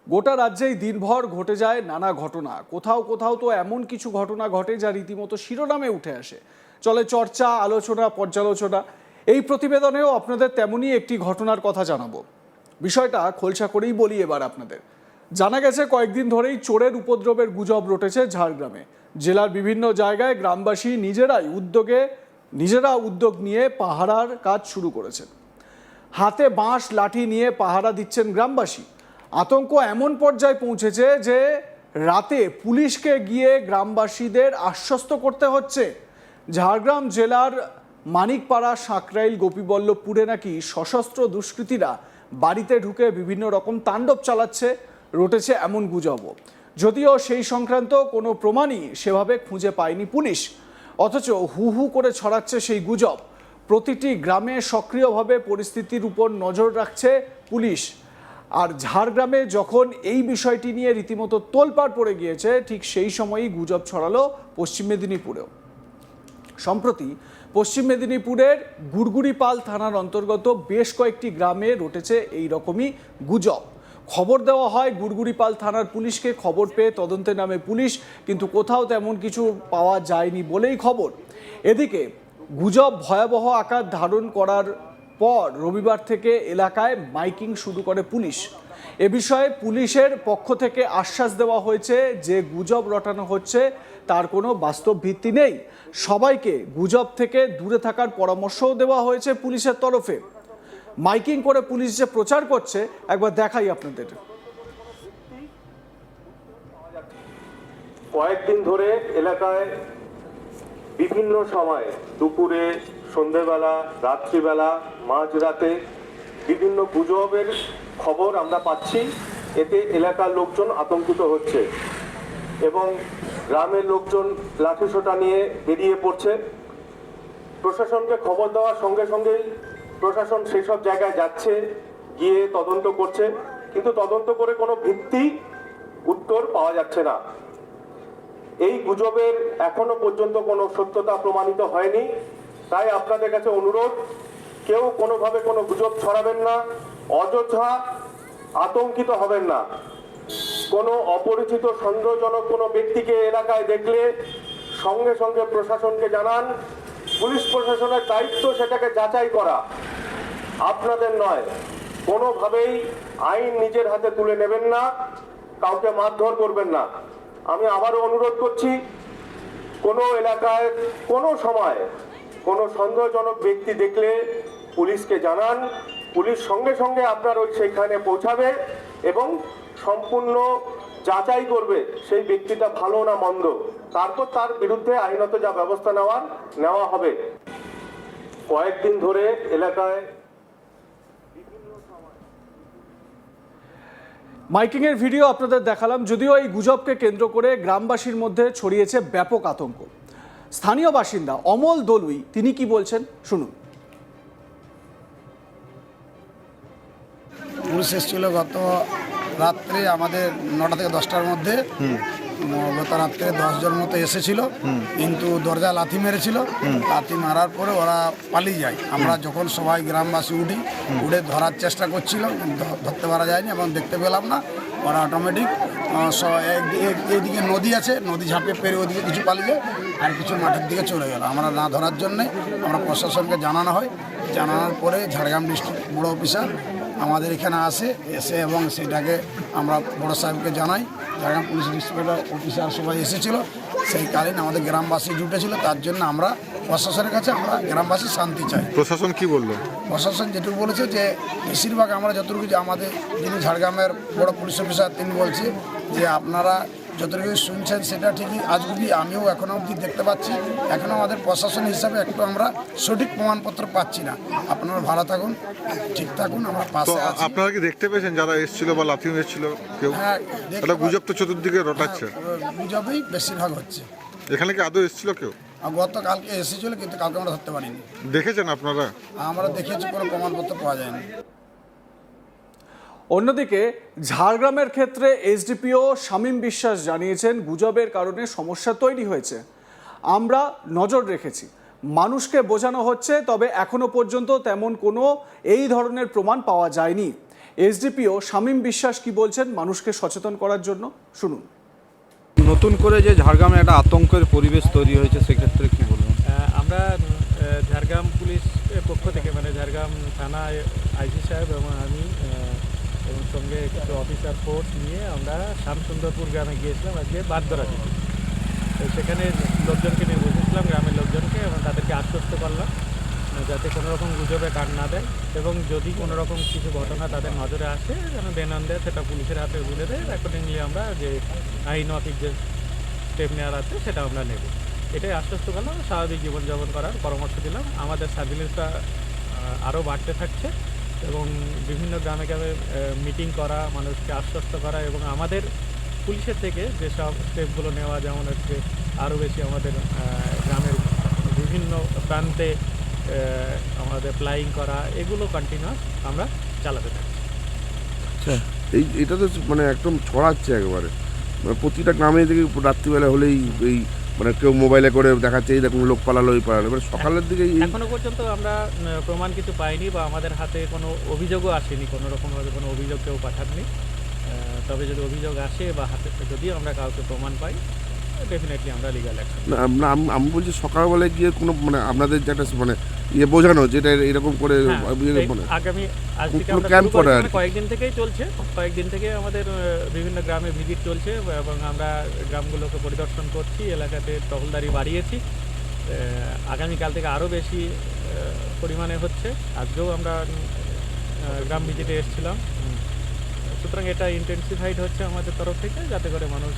গোটা রাজ্যেই দিনভর ঘটে যায় নানা ঘটনা। কোথাও কোথাও তো এমন কিছু ঘটনা ঘটে যা রীতিমতো শিরোনামে উঠে আসে, চলে চর্চা, আলোচনা, পর্যালোচনা। এই প্রতিবেদনেও আপনাদের তেমনই একটি ঘটনার কথা জানাবো। বিষয়টা খোলসা করেই বলি এবার আপনাদের। জানা গেছে কয়েকদিন ধরেই চোরের উপদ্রবের গুজব রটেছে ঝাড়গ্রামে। জেলার বিভিন্ন জায়গায় গ্রামবাসী নিজেরা উদ্যোগ নিয়ে পাহারার কাজ শুরু করেছেন। হাতে বাঁশ লাঠি নিয়ে পাহারা দিচ্ছেন গ্রামবাসী। আতঙ্ক এমন পর্যায়ে পৌঁছেছে যে রাতে পুলিশকে গিয়ে গ্রামবাসীদের আশ্বস্ত করতে হচ্ছে। ঝাড়গ্রাম জেলার মানিকপাড়া, সাঁকরাইল, গোপীবল্লভপুরে নাকি সশস্ত্র দুষ্কৃতীরা বাড়িতে ঢুকে বিভিন্ন রকম তাণ্ডব চালাচ্ছে, রটেছে এমন গুজবও। যদিও সেই সংক্রান্ত কোনো প্রমাণই সেভাবে খুঁজে পায়নি পুলিশ, অথচ হু হু করে ছড়াচ্ছে সেই গুজব। প্রতিটি গ্রামে সক্রিয়ভাবে পরিস্থিতির উপর নজর রাখছে পুলিশ। আর ঝাড়গ্রামে যখন এই বিষয়টি নিয়ে রীতিমতো তোলপাড় পড়ে গিয়েছে, ঠিক সেই সময়ই গুজব ছড়ালো পশ্চিম মেদিনীপুরেও। সম্প্রতি পশ্চিম মেদিনীপুরের গুড়গুড়িপাল থানার অন্তর্গত বেশ কয়েকটি গ্রামে রটেছে এই রকমই গুজব। খবর দেওয়া হয় গুড়গুড়িপাল থানার পুলিশকে। খবর পেয়ে তদন্তে নামে পুলিশ, কিন্তু কোথাও তেমন কিছু পাওয়া যায়নি বলেই খবর। এদিকে গুজব ভয়াবহ আকার ধারণ করার পর রবিবার থেকে এলাকায় মাইকিং শুরু করে পুলিশ। এ বিষয়ে পুলিশের পক্ষ থেকে আশ্বাস দেওয়া হয়েছে যে গুজব রটানো হচ্ছে তার কোনো বাস্তব ভিত্তি নেই। সবাইকে গুজব থেকে দূরে থাকার পরামর্শও দেওয়া হয়েছে পুলিশের তরফে। মাইকিং করে পুলিশ যে প্রচার করছে একবার দেখাই আপনাদের। কয়েকদিন ধরে এলাকায় বিভিন্ন সময় দুপুরে, সন্ধেবেলা, রাত্রিবেলা, মাঝরাতে বিভিন্ন গুজবের খবর আমরা পাচ্ছি। এতে এলাকার লোকজন আতঙ্কিত হচ্ছে এবং গ্রামের লোকজন লাঠিসোঁটা নিয়ে বেরিয়ে পড়ছে। প্রশাসনকে খবর দেওয়ার সঙ্গে সঙ্গেই প্রশাসন সেই সব জায়গায় যাচ্ছে, গিয়ে তদন্ত করছে, কিন্তু তদন্ত করে কোনো ভিত্তি উত্তর পাওয়া যাচ্ছে না। এই গুজবের এখনো পর্যন্ত কোনো সত্যতা প্রমাণিত হয়নি। তাই আপনাদের কাছে অনুরোধ, কেউ কোনোভাবে কোনো গুজব ছড়াবেন না, অযথা আতঙ্কিত হবেন না। কোনো অপরিচিত সন্দেহজনক কোনো ব্যক্তিকে এলাকায় দেখলে সঙ্গে সঙ্গে প্রশাসনকে জানান। পুলিশ প্রশাসনের দায়িত্ব সেটাকে যাচাই করা, আপনাদের নয়। কোনোভাবেই আইন নিজের হাতে তুলে নেবেন না, কাউকে মারধর করবেন না। আমি আবারও অনুরোধ করছি, কোনো এলাকায় কোনো সময় কোনো সন্দেহজনক ব্যক্তি দেখলে পুলিশকে জানান। পুলিশ সঙ্গে সঙ্গে আপনার সেখানে পৌঁছাবে এবং সম্পূর্ণ যাচাই করবে সেই ব্যক্তিটা ভালো না মন্দ। তারপর তার বিরুদ্ধে আইনত যা ব্যবস্থা নেওয়া হবে। কয়েকদিন ধরে এলাকায় মাইকিংয়ের ভিডিও আপনাদের দেখালাম। যদিও এই গুজবকে কেন্দ্র করে গ্রামবাসীর মধ্যে ছড়িয়েছে ব্যাপক আতঙ্ক। স্থানীয় বাসিন্দা অমল দলুই তিনি কি বলছেন শুনুন। পুলিশ এসেছিল গত রাত্রে আমাদের 9টা থেকে 10টার মধ্যে। গত রাত্রে 10 জন মতো এসেছিল, কিন্তু দরজা লাথি মেরেছিল। লাথি মারার পরে ওরা পালিয়ে যায়। আমরা যখন সবাই গ্রামবাসী উঠে ধরার চেষ্টা করছিল, ধরতে পারা যায়নি এবং দেখতে পেলাম না। ওরা অটোমেটিক এইদিকে নদী আছে, নদী ঝাঁপিয়ে পেরে ওদিকে কিছু পালিয়ে যায়, আর কিছু মাঠের দিকে চলে গেল। আমরা না ধরার জন্যে আমরা প্রশাসনকে জানানো হয়। জানানোর পরে ঝাড়গ্রাম ডিস্ট্রিক্ট বড় অফিসার আমাদের এখানে এসে এবং সেটাকে আমরা বড় সাহেবকে জানাই। ঝাড়গ্রাম পুলিশ ডিস্ট্রিক্টের অফিসার সবাই এসেছিল। সেই কালীন আমাদের গ্রামবাসী জুটেছিল। তার জন্য আমরা প্রশাসনের কাছে আমরা গ্রামবাসী শান্তি চাই। প্রশাসন কি বললো? প্রশাসন যেটুকু বলেছে যে বেশিরভাগ আমরা যতটুকু আমাদের যিনি ঝাড়গ্রামের বড় পুলিশ অফিসার তিনি বলছে যে আপনারা যতটুকু শুনছেন সেটা ঠিকই। আজ অবধি আমিও এখনো অবধি দেখতে পাচ্ছি, এখনও আমাদের প্রশাসন হিসাবে একটু আমরা সঠিক প্রমাণপত্র পাচ্ছি না। আপনারা ভালো থাকুন, ঠিক থাকুন, আমরা পাশে আছি। আপনারা কি দেখতে পেয়েছেন যারা এসেছিল বা লাথি মেরেছিল কেউ? হ্যাঁ, এটা গুজব তো চতুর্দিকে রটাচ্ছে। গুজবই বেশিরভাগ হচ্ছে। এখানে কি আদৌ এসেছিল কেউ? গতকালকে এসেছিল, কিন্তু কালকে আমরা ধরতে পারিনি। দেখেছেন আপনারা? আমরা দেখেছি, কোনো প্রমাণপত্র পাওয়া যায়নি। অন্যদিকে ঝাড়গ্রামের ক্ষেত্রে এসডিপিও শামীম বিশ্বাস জানিয়েছেন, গুজবের কারণে সমস্যা তৈরি হয়েছে। আমরা নজর রেখেছি, মানুষকে বোঝানো হচ্ছে, তবে এখনো পর্যন্ত তেমন কোনো এই ধরনের প্রমাণ পাওয়া যায়নি। এসডিপিও শামীম বিশ্বাস কি বলছেন মানুষকে সচেতন করার জন্য, শুনুন। নতুন করে যে ঝাড়গ্রামে একটা আতঙ্কের পরিবেশ তৈরি হয়েছে, সেক্ষেত্রে কি বলবেন? আমরা ঝাড়গ্রাম পুলিশের পক্ষ থেকে মানে ঝাড়গ্রাম থানা আইসি সাহেব এবং আমি এবং সঙ্গে কিছু অফিসার ফোর্স নিয়ে আমরা শ্যামসুন্দরপুর গ্রামে গিয়েছিলাম আজকে বাগদরা থেকে। তো সেখানে লোকজনকে নিয়ে বসেছিলাম, গ্রামের লোকজনকে, এবং তাদেরকে আশ্বস্ত করলাম যাতে কোনো রকম গুজবে কান না দেয়, এবং যদি কোনো রকম কিছু ঘটনা তাদের নজরে আসে যেন বেনান দেয়, সেটা পুলিশের হাতে তুলে দেয়। অ্যাকর্ডিংলি আমরা যে আইন মাফিক যে স্টেপ নেওয়ার আছে সেটা আমরা নেব, এটাই আশ্বস্ত করলাম। স্বাভাবিক জীবনযাপন করার পরামর্শ দিলাম। আমাদের সার্ভিলেন্সটা আরও বাড়তে থাকছে এবং বিভিন্ন গ্রামে গ্রামে মিটিং করা, মানুষকে আশ্বস্ত করা, এবং আমাদের পুলিশের থেকে যেসব স্টেপগুলো নেওয়া, যেমন হচ্ছে আরও বেশি আমাদের গ্রামের বিভিন্ন প্রান্তে আমাদের ফ্লাইং করা, এগুলো কন্টিনিউয়াস আমরা চালাতে থাকি। এটা তো মানে একদম ছড়াচ্ছে একেবারে, মানে প্রতিটা গ্রামে থেকে রাত্রিবেলা হলেই এই মানে কেউ মোবাইলে করে দেখাচ্ছে এই দেখুন লোক পালালো এই পালালো, মানে সকালের দিকে এখনো পর্যন্ত আমরা প্রমাণ কিছু পাইনি বা আমাদের হাতে কোনো অভিযোগও আসেনি, কোনো রকমভাবে কোনো অভিযোগ কেউ পাঠাননি। তবে যদি অভিযোগ আসে বা হাতে যদি আমরা কাউকে প্রমাণ পাই, ডেফিনেটলি আমরা লিগ্যাল অ্যাকশন। না আমি বলছি সকালবেলায় গিয়ে কোনো মানে আপনাদের যে একটা মানে বোঝানো যেটা এরকম করে মানে আগামী আজ থেকে পুরো আমরা ক্যাম্প শুরু করেছি, করা আর মানে কি। কয়েকদিন থেকেই চলছে, কয়েকদিন থেকে আমাদের বিভিন্ন গ্রামে ভিজিট চলছে এবং আমরা গ্রামগুলোকে পরিদর্শন করছি, এলাকাতে টহলদারি বাড়িয়েছি। আগামীকাল থেকে আরও বেশি পরিমাণে হচ্ছে। আজকেও আমরা গ্রাম ভিজিটে এসেছিলাম। সুতরাং এটা ইন্টেন্সিফাইড হচ্ছে আমাদের তরফ থেকে, যাতে করে মানুষ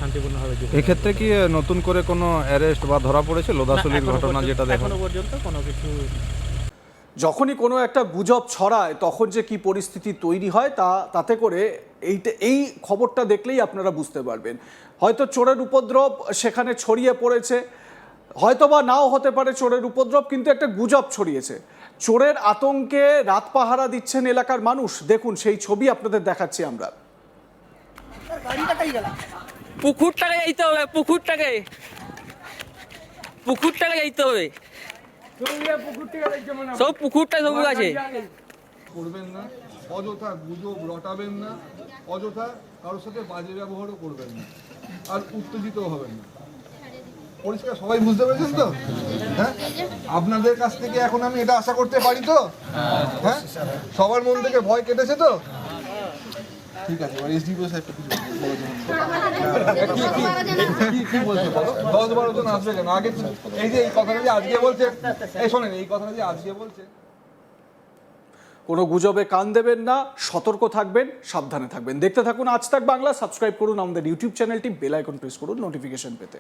শান্তিপূর্ণভাবে জীবন। এক্ষেত্রে কি নতুন করে কোনো অ্যারেস্ট বা ধরা পড়েছে লোধাশুলির ঘটনা যেটা দেখা? এখনো পর্যন্ত কোনো কিছু। যখনই কোনো একটা গুজব ছড়ায় তখন যে কি পরিস্থিতি তৈরি হয় তাতে করে এই খবরটা দেখলেই আপনারা বুঝতে পারবেন। হয়তো চোরের উপদ্রব সেখানে ছড়িয়ে পড়েছে, হয়তো বা নাও হতে পারে চোরের উপদ্রব, কিন্তু একটা গুজব ছড়িয়েছে। চোরের আতঙ্কে রাত পাহারা দিচ্ছেন এলাকার মানুষ। দেখুন সেই ছবি আপনাদের দেখাচ্ছি আমরা। পুকুরটাকে যাইতে হবে, পুকুরটাকে যাইতে হবে, সব পুকুরটা সবু আছে। করবেন না, অযথা গুজব রটাবেন না, অযথা কারোর সাথে বাজে ব্যবহারও করবেন না, আর উত্তেজিত হবেন না। পরিষ্কার সবাই বুঝতে পেরেছেন তো? হ্যাঁ, আপনাদের কাছ থেকে এখন আমি এটা আশা করতে পারি তো? হ্যাঁ, সবার মন থেকে ভয় কেটেছে তো? ঠিক আছে, এবার এসডিপিও সাহেব কিছু কি বলছে বলো। 10-12 জন আসবে কেন? আগে এই যে এই কথাটা যে আজকে বলছে, এই শোনেন, এই কথাটা যে আজকে বলছে, কোনো গুজবে কান দেবেন না, সতর্ক থাকবেন, সাবধানে থাকবেন। দেখতে থাকুন আজ তাক বাংলা। সাবস্ক্রাইব করুন আমাদের ইউটিউব চ্যানেলটি, বেল আইকন প্রেস করুন নোটিফিকেশন পেতে।